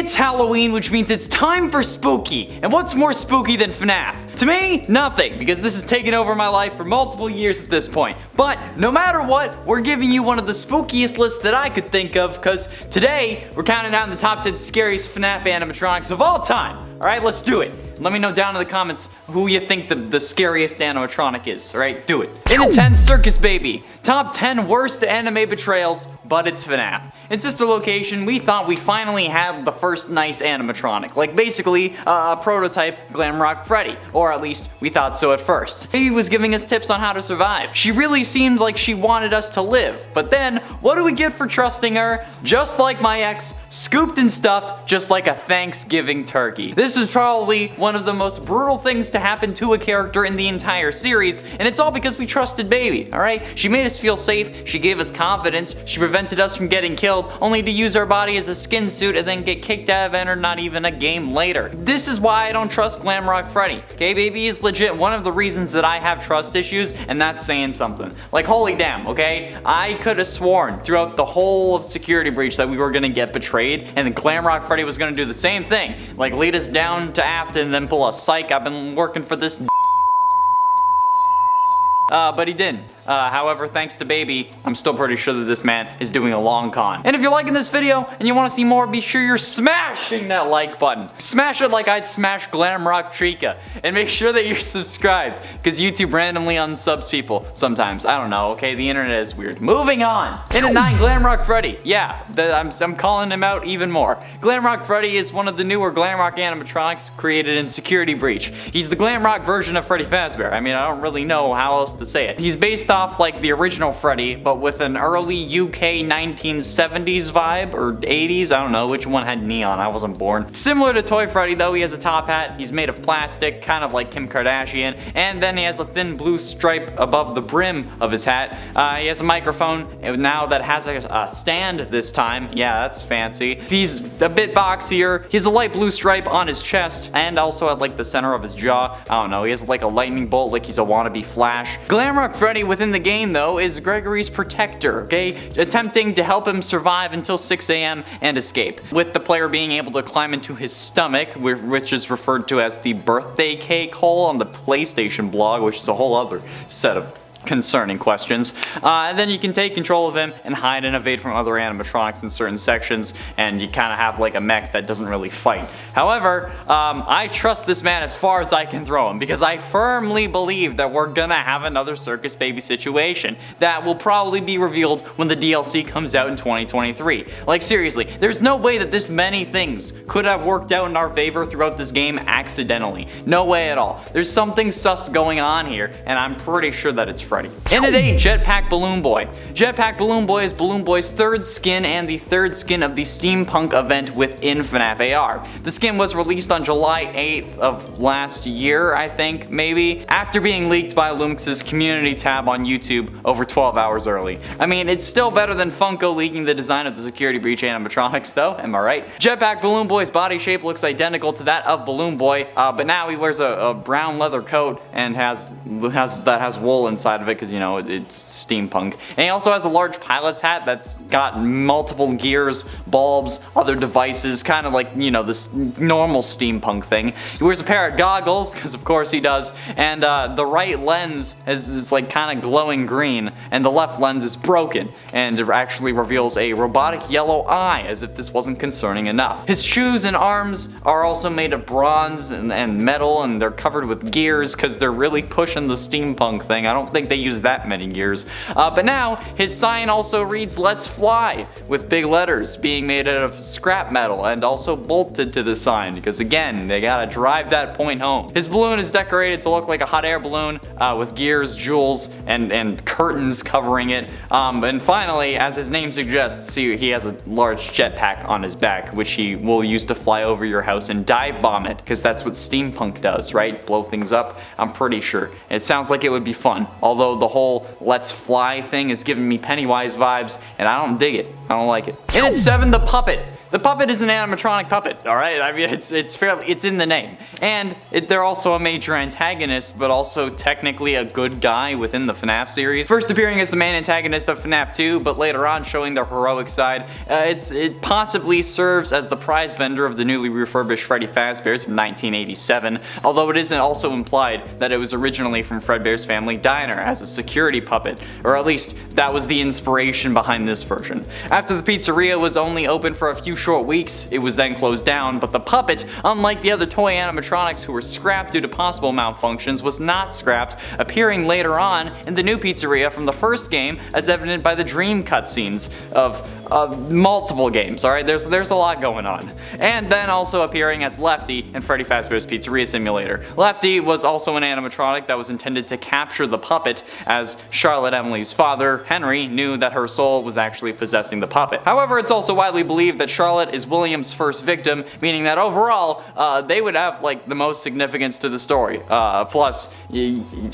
It's Halloween, which means it's time for spooky. And what's more spooky than FNAF? To me, nothing, because this has taken over my life for multiple years at this point. But no matter what, we're giving you one of the spookiest lists that I could think of, because today we're counting down the top 10 scariest FNAF animatronics of all time. Alright, let's do it. Let me know down in the comments who you think the scariest animatronic is, alright? Do it. In at 10, Circus Baby. Top 10 worst anime betrayals, but it's FNAF. In sister location, we thought we finally had the first nice animatronic. Like basically, a prototype Glamrock Freddy. Or at least, we thought so at first. Baby was giving us tips on how to survive. She really seemed like she wanted us to live. But then, what do we get for trusting her? Just like my ex, scooped and stuffed, just like a Thanksgiving turkey. This was probably one of the most brutal things to happen to a character in the entire series, and it's all because we trusted Baby, alright? She made us feel safe, she gave us confidence, she prevented us from getting killed, only to use our body as a skin suit and then get kicked out of Ennard not even a game later. This is why I don't trust Glamrock Freddy. Okay, Baby is legit one of the reasons that I have trust issues, and that's saying something. Like, holy damn, okay? I could have sworn throughout the whole of Security Breach that we were gonna get betrayed, and then Glamrock Freddy was gonna do the same thing. Like, lead us down to Afton and then pull a psych. I've been working for this but he didn't. However, thanks to Baby, I'm still pretty sure that this man is doing a long con. And if you're liking this video and you want to see more, be sure you're smashing that like button. Smash it like I'd smash Jack-O-Chica. And make sure that you're subscribed, because YouTube randomly unsubs people sometimes. I don't know, okay? The internet is weird. Moving on. In at 9, Glamrock Freddy. Yeah, I'm calling him out even more. Glamrock Freddy is one of the newer Glamrock animatronics created in Security Breach. He's the Glamrock version of Freddy Fazbear. I mean, I don't really know how else to say it. He's based off like the original Freddy, but with an early UK 1970s vibe, or 80s, I don't know which one had neon, I wasn't born. Similar to Toy Freddy though, he has a top hat, he's made of plastic, kind of like Kim Kardashian, and then he has a thin blue stripe above the brim of his hat. He has a microphone now that has a stand this time. Yeah, that's fancy. He's a bit boxier, he has a light blue stripe on his chest, and also at like the center of his jaw. I don't know, he has like a lightning bolt like he's a wannabe Flash. Glamrock Freddy within the game though is Gregory's protector, okay? Attempting to help him survive until 6 AM and escape, with the player being able to climb into his stomach, which is referred to as the birthday cake hole on the PlayStation blog, which is a whole other set of concerning questions. And then you can take control of him and hide and evade from other animatronics in certain sections, and you kind of have like a mech that doesn't really fight. However, I trust this man as far as I can throw him, because I firmly believe that we're gonna have another Circus Baby situation that will probably be revealed when the DLC comes out in 2023. Like seriously, there's no way that this many things could have worked out in our favor throughout this game accidentally. No way at all. There's something sus going on here, and I'm pretty sure that it's Freddy. In at 8, Jetpack Balloon Boy. Jetpack Balloon Boy is Balloon Boy's third skin and the third skin of the steampunk event within FNAF AR. The skin was released on July 8th of last year, I think, maybe, after being leaked by Lumix's community tab on YouTube over 12 hours early. I mean, it's still better than Funko leaking the design of the Security Breach animatronics though, am I right? Jetpack Balloon Boy's body shape looks identical to that of Balloon Boy, but now he wears a brown leather coat and has wool inside of it, because you know it's steampunk. And he also has a large pilot's hat that's got multiple gears, bulbs, other devices, kind of like, you know, this normal steampunk thing. He wears a pair of goggles, because of course he does, and the right lens is like kind of glowing green, and the left lens is broken, and it actually reveals a robotic yellow eye, as if this wasn't concerning enough. His shoes and arms are also made of bronze and metal, and they're covered with gears, because they're really pushing the steampunk thing. I don't think they use that many gears. But now, his sign also reads "Let's Fly" with big letters, being made out of scrap metal and also bolted to the sign, because again, they gotta drive that point home. His balloon is decorated to look like a hot air balloon with gears, jewels, and curtains covering it. And finally, as his name suggests, see, he has a large jetpack on his back, which he will use to fly over your house and dive bomb it, because that's what steampunk does, right? Blow things up, I'm pretty sure. It sounds like it would be fun, although the whole "Let's Fly" thing is giving me Pennywise vibes, and I don't dig it. I don't like it. In at 7, the Puppet. The puppet is an animatronic puppet, alright? I mean, it's in the name. And they're also a major antagonist, but also technically a good guy within the FNAF series. First appearing as the main antagonist of FNAF 2, but later on showing their heroic side. It possibly serves as the prize vendor of the newly refurbished Freddy Fazbear's from 1987, although it isn't also implied that it was originally from Fredbear's Family Diner as a security puppet, or at least that was the inspiration behind this version. After the pizzeria was only open for a few short weeks, it was then closed down, but the puppet, unlike the other toy animatronics who were scrapped due to possible malfunctions, was not scrapped, appearing later on in the new pizzeria from the first game, as evident by the dream cutscenes of multiple games, alright? There's a lot going on. And then also appearing as Lefty in Freddy Fazbear's Pizzeria Simulator. Lefty was also an animatronic that was intended to capture the puppet, as Charlotte Emily's father, Henry, knew that her soul was actually possessing the puppet. However, it's also widely believed that Charlotte is William's first victim, meaning that overall, they would have like the most significance to the story. Plus,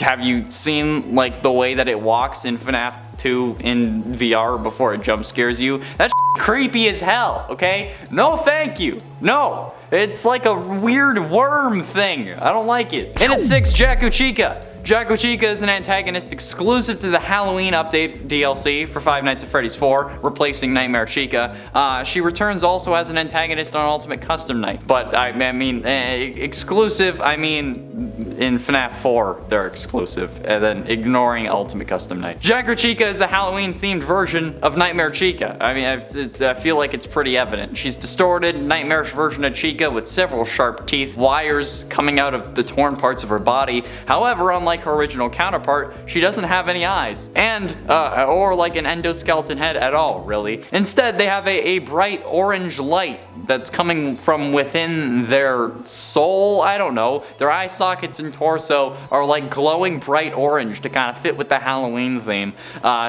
have you seen like the way that it walks in FNAF 2 in VR before it jump scares you? That's creepy as hell, okay? No thank you. No. It's like a weird worm thing. I don't like it. And at 6, Jack-O-Chica. Jack-O-Chica is an antagonist exclusive to the Halloween Update DLC for Five Nights at Freddy's 4, replacing Nightmare-Chica. She returns also as an antagonist on Ultimate Custom Night, but I mean, exclusive, I mean, in FNAF 4 they're exclusive, and then ignoring Ultimate Custom Night. Jack-O-Chica is a Halloween-themed version of Nightmare-Chica. I mean, I feel like it's pretty evident. She's distorted, nightmarish version of Chica with several sharp teeth, wires coming out of the torn parts of her body. However, unlike her original counterpart, she doesn't have any eyes, and or like an endoskeleton head at all, really. Instead, they have a bright orange light that's coming from within their soul. I don't know. Their eye sockets and torso are like glowing bright orange to kind of fit with the Halloween theme.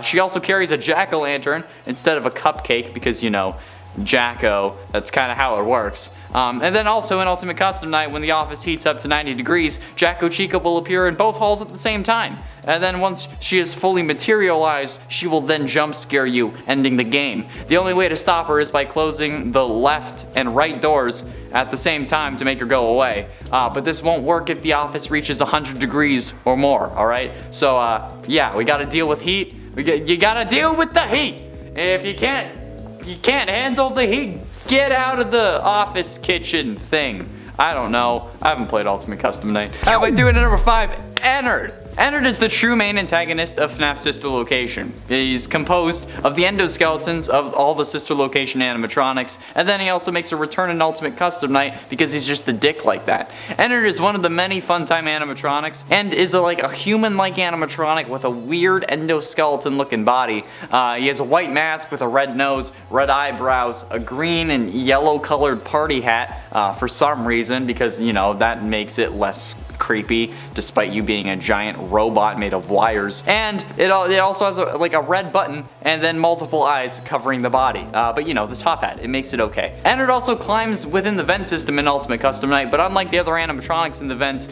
She also carries a jack-o'-lantern instead of a cupcake because, you know, Jacko, that's kind of how it works. And then also in Ultimate Custom Night, when the office heats up to 90 degrees, Jack-O-Chica will appear in both halls at the same time. And then once she is fully materialized, she will then jump scare you, ending the game. The only way to stop her is by closing the left and right doors at the same time to make her go away. But this won't work if the office reaches 100 degrees or more, alright? So yeah, we gotta deal with heat. You gotta deal with the heat. If you can't handle the heat, get out of the office kitchen thing. I don't know. I haven't played Ultimate Custom Night. How about doing number 5, Ennard? Ennard is the true main antagonist of FNAF Sister Location. He's composed of the endoskeletons of all the Sister Location animatronics, and then he also makes a return in Ultimate Custom Night because he's just a dick like that. Ennard is one of the many Funtime animatronics, and is like a human-like animatronic with a weird endoskeleton looking body. He has a white mask with a red nose, red eyebrows, a green and yellow colored party hat for some reason, because, you know, that makes it less creepy despite you being a giant robot made of wires. And it also has like a red button and then multiple eyes covering the body. But you know, the top hat, it makes it okay. And it also climbs within the vent system in Ultimate Custom Night, but unlike the other animatronics in the vents,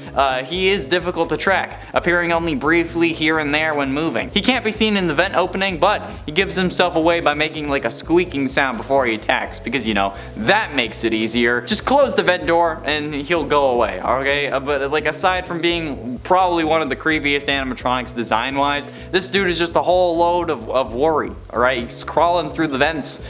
he is difficult to track, appearing only briefly here and there when moving. He can't be seen in the vent opening, but he gives himself away by making like a squeaking sound before he attacks, because you know, that makes it easier. Just close the vent door and he'll go away, okay? But like aside from being probably one of the creepiest animatronics design-wise, this dude is just a whole load of worry, alright? He's crawling through the vents.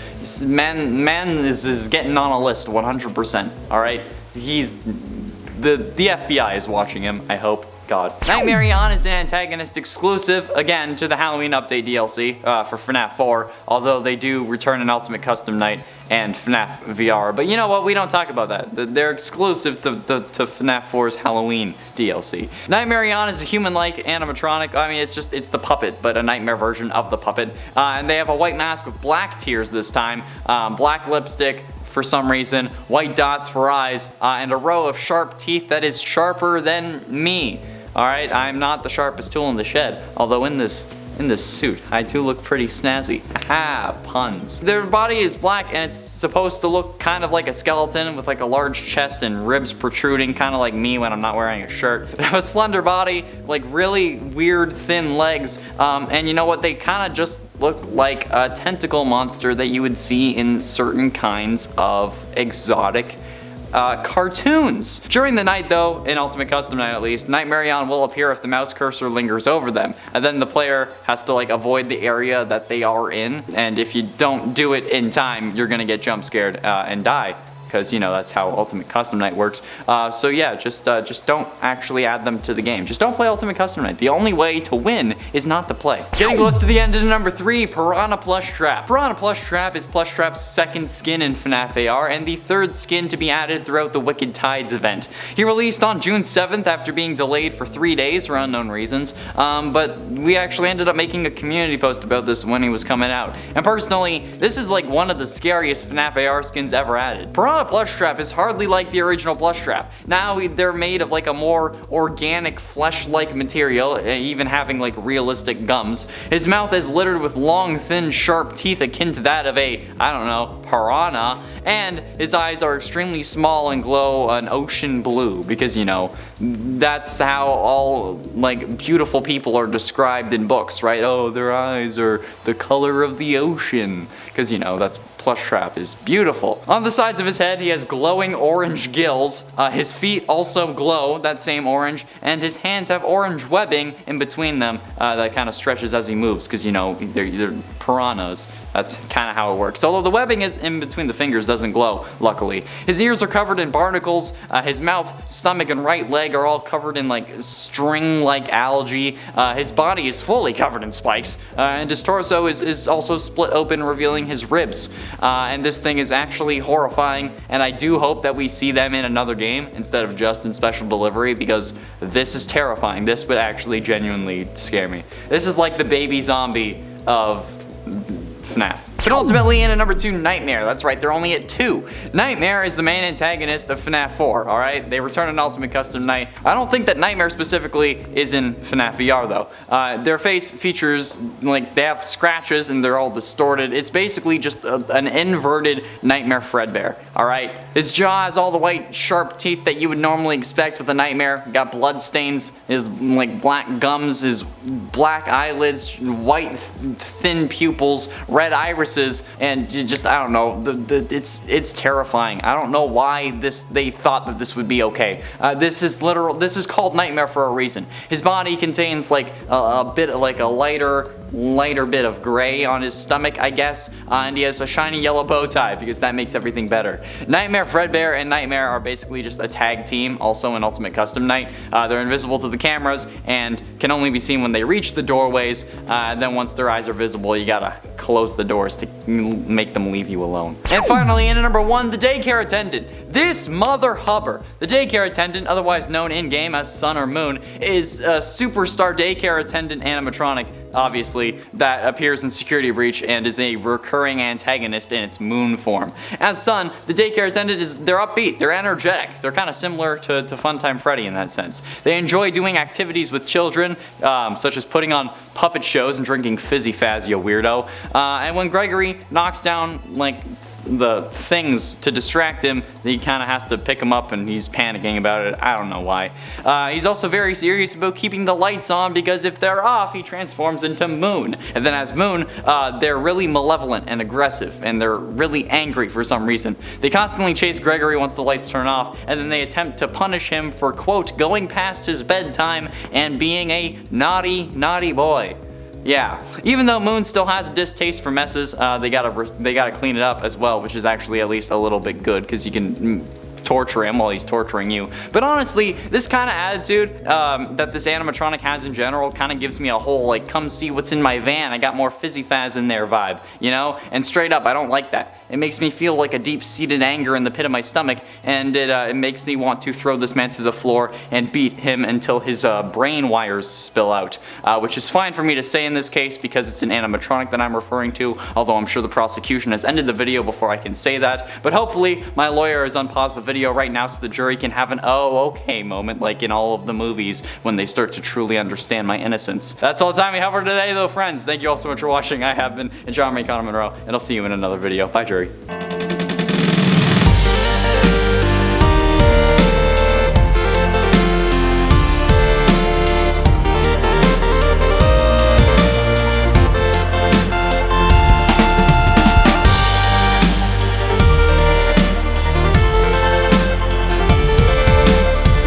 Man is getting on a list 100%, alright? The FBI is watching him, I hope. God. Nightmarionne is an antagonist exclusive, again, to the Halloween Update DLC for FNAF 4, although they do return in Ultimate Custom Night and FNAF VR. But you know what? We don't talk about that. They're exclusive to FNAF 4's Halloween DLC. Nightmarionne is a human-like animatronic. I mean, it's the puppet, but a nightmare version of the puppet. And they have a white mask with black tears this time, black lipstick, for some reason, white dots for eyes, and a row of sharp teeth that is sharper than me. Alright, I'm not the sharpest tool in the shed, although in this in this suit. I do look pretty snazzy. Ha, puns. Their body is black and it's supposed to look kind of like a skeleton with like a large chest and ribs protruding, kind of like me when I'm not wearing a shirt. They have a slender body, like really weird thin legs, and you know what? They kind of just look like a tentacle monster that you would see in certain kinds of exotic cartoons. During the night though, in Ultimate Custom Night at least, Nightmarionne will appear if the mouse cursor lingers over them, and then the player has to like avoid the area that they are in, and if you don't do it in time, you're gonna get jump scared and die. Because, you know, that's how Ultimate Custom Night works. So yeah, just don't actually add them to the game. Just don't play Ultimate Custom Night. The only way to win is not to play. Getting close to the end in number 3, Piranha Plushtrap. Piranha Plushtrap is Plushtrap's second skin in FNAF AR and the third skin to be added throughout the Wicked Tides event. He released on June 7th after being delayed for 3 days for unknown reasons, but we actually ended up making a community post about this when he was coming out. And personally, this is like one of the scariest FNAF AR skins ever added. Piranha Plushtrap is hardly like the original Plushtrap. Now they're made of like a more organic flesh-like material, even having like realistic gums. His mouth is littered with long, thin, sharp teeth akin to that of a, I don't know, piranha, and his eyes are extremely small and glow an ocean blue because, you know, that's how all like beautiful people are described in books, right? Oh, their eyes are the color of the ocean because, you know, that's Plushtrap is beautiful. On the sides of his head, he has glowing orange gills. His feet also glow that same orange, and his hands have orange webbing in between them that kind of stretches as he moves because, you know, they're piranhas. That's kind of how it works. Although the webbing is in between the fingers doesn't glow, luckily. His ears are covered in barnacles. His mouth, stomach, and right leg are all covered in like string-like algae. His body is fully covered in spikes, and his torso is also split open, revealing his ribs. And this thing is actually horrifying, and I do hope that we see them in another game instead of just in special delivery, because this is terrifying. This would actually genuinely scare me. This is like the baby zombie of FNAF. But ultimately in at number 2, Nightmare. That's right, they're only at 2. Nightmare is the main antagonist of FNAF 4, alright? They return in Ultimate Custom Night. I don't think that Nightmare specifically is in FNAF VR though. Their face features, like, they have scratches and they're all distorted. It's basically just an inverted Nightmare Fredbear, alright? His jaw has all the white sharp teeth that you would normally expect with a Nightmare. Got blood stains, his like black gums, his black eyelids, white thin pupils, red irises, and just, I don't know, it's terrifying. I don't know why they thought that this would be okay. This is called Nightmare for a reason. His body contains like a bit like a lighter bit of gray on his stomach, I guess, and he has a shiny yellow bow tie because that makes everything better. Nightmare Fredbear and Nightmare are basically just a tag team, also in Ultimate Custom Night. They're invisible to the cameras and can only be seen when they reach the doorways. Then once their eyes are visible, you gotta close the doors to make them leave you alone. And finally, in at number 1, the Daycare Attendant. This mother hubber. The Daycare Attendant, otherwise known in-game as Sun or Moon, is a superstar Daycare Attendant animatronic, obviously, that appears in Security Breach and is a recurring antagonist in its Moon form. As Sun, the Daycare Attendant they're upbeat, they're energetic, they're kind of similar to Funtime Freddy in that sense. They enjoy doing activities with children, such as putting on puppet shows and drinking Fizzy Faz, you weirdo. And when Gregory knocks down, like, the things to distract him, he kind of has to pick them up and he's panicking about it. I don't know why. He's also very serious about keeping the lights on because if they're off, he transforms into Moon. And then as Moon, they're really malevolent and aggressive and they're really angry for some reason. They constantly chase Gregory once the lights turn off, and then they attempt to punish him for, quote, going past his bedtime and being a naughty, naughty boy. Yeah, even though Moon still has a distaste for messes, they gotta clean it up as well, which is actually at least a little bit good because you can torture him while he's torturing you. But honestly, this kind of attitude that this animatronic has in general kind of gives me a whole like, come see what's in my van, I got more Fizzy Faz in there vibe, you know? And straight up, I don't like that. It makes me feel like a deep-seated anger in the pit of my stomach, and it makes me want to throw this man to the floor and beat him until his brain wires spill out, which is fine for me to say in this case because it's an animatronic that I'm referring to, although I'm sure the prosecution has ended the video before I can say that. But hopefully my lawyer has unpaused the video video right now so the jury can have an oh okay moment like in all of the movies when they start to truly understand my innocence. That's all the time we have for today though, friends. Thank you all so much for watching. I have been John Monroe, and I'll see you in another video. Bye, jury.